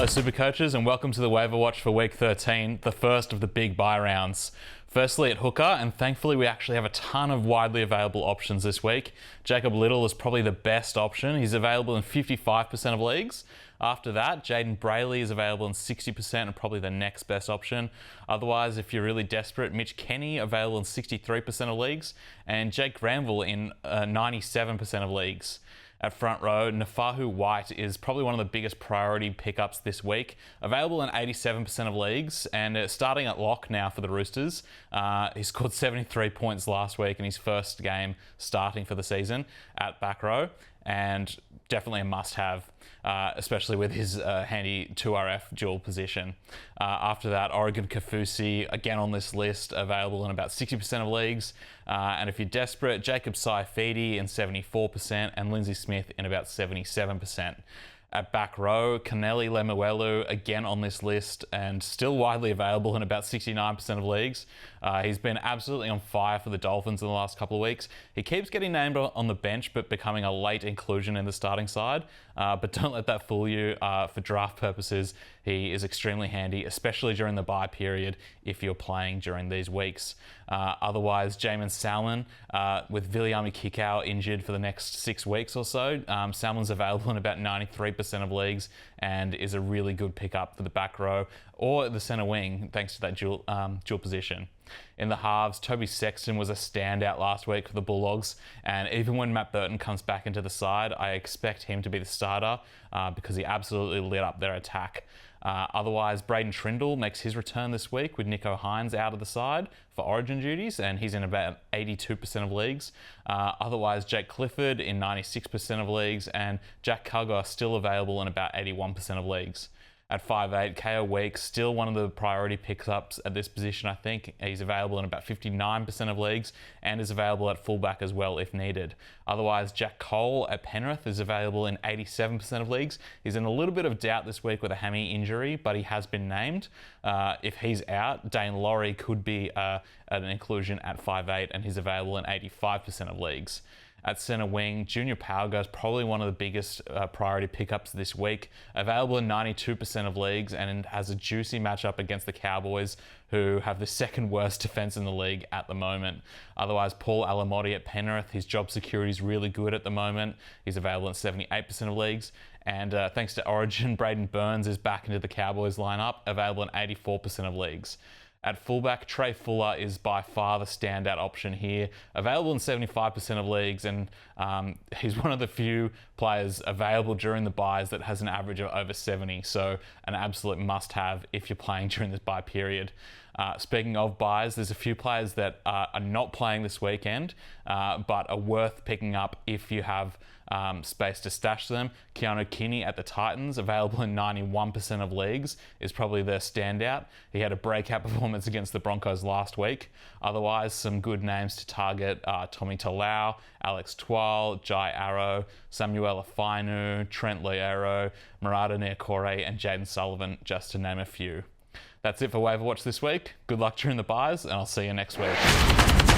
Hello Super Coaches, and welcome to the Waiver Watch for Week 13, the first of the big buy rounds. Firstly at hooker, and thankfully we actually have a ton of widely available options this week. Jacob Liddle is probably the best option. He's available in 55% of leagues. After that, Jaden Brayley is available in 60% and probably the next best option. Otherwise, if you're really desperate, Mitch Kenny available in 63% of leagues, and Jake Granville in 97% of leagues. At front row, Nafahu White is probably one of the biggest priority pickups this week. Available in 87% of leagues and starting at lock now for the Roosters. He scored 73 points last week in his first game starting for the season at back row, and definitely a must-have, especially with his handy 2RF dual position. After that, Oregon Kaufusi, again on this list, available in about 60% of leagues. And if you're desperate, Jacob Saifidi in 74% and Lindsay Smith in about 77%. At back row, Kaneli Lemuelu, again on this list and still widely available in about 69% of leagues. He's been absolutely on fire for the Dolphins in the last couple of weeks. He keeps getting named on the bench but becoming a late inclusion in the starting side. But don't let that fool you. For draft purposes, he is extremely handy, especially during the bye period if you're playing during these weeks. Otherwise, Jamin Salmon, with Viliami Kikau injured for the next 6 weeks or so, Salmon's available in about 93% of leagues and is a really good pickup for the back row or the centre wing, thanks to that dual position. In the halves, Toby Sexton was a standout last week for the Bulldogs, and even when Matt Burton comes back into the side, I expect him to be the starter because he absolutely lit up their attack. Otherwise, Braden Trindle makes his return this week with Nico Hines out of the side for Origin duties, and he's in about 82% of leagues. Otherwise, Jake Clifford in 96% of leagues, and Jack Cugger still available in about 81% of leagues. At 5'8", KO Weeks, still one of the priority pickups at this position, I think. He's available in about 59% of leagues and is available at fullback as well if needed. Otherwise, Jack Cole at Penrith is available in 87% of leagues. He's in a little bit of doubt this week with a hammy injury, but he has been named. If he's out, Dane Laurie could be an inclusion at 5'8", and he's available in 85% of leagues. At centre wing, Junior Pauga is probably one of the biggest priority pickups this week. Available in 92% of leagues and has a juicy matchup against the Cowboys, who have the second worst defence in the league at the moment. Otherwise, Paul Alamotti at Penrith, his job security is really good at the moment. He's available in 78% of leagues. And thanks to Origin, Braden Burns is back into the Cowboys lineup, available in 84% of leagues. At fullback, Trey Fuller is by far the standout option here. Available in 75% of leagues, and he's one of the few players available during the buys that has an average of over 70. So an absolute must-have if you're playing during this buy period. Speaking of buys, there's a few players that are not playing this weekend, but are worth picking up if you have space to stash them. Keanu Kinney at the Titans, available in 91% of leagues, is probably their standout. He had a breakout performance against the Broncos last week. Otherwise, some good names to target are Tommy Talau, Alex Twal, Jai Arrow, Samuel Afainu, Trent Loiero, Murata Niokore, and Jaden Sullivan, just to name a few. That's it for Waiver Watch this week. Good luck during the buys, and I'll see you next week.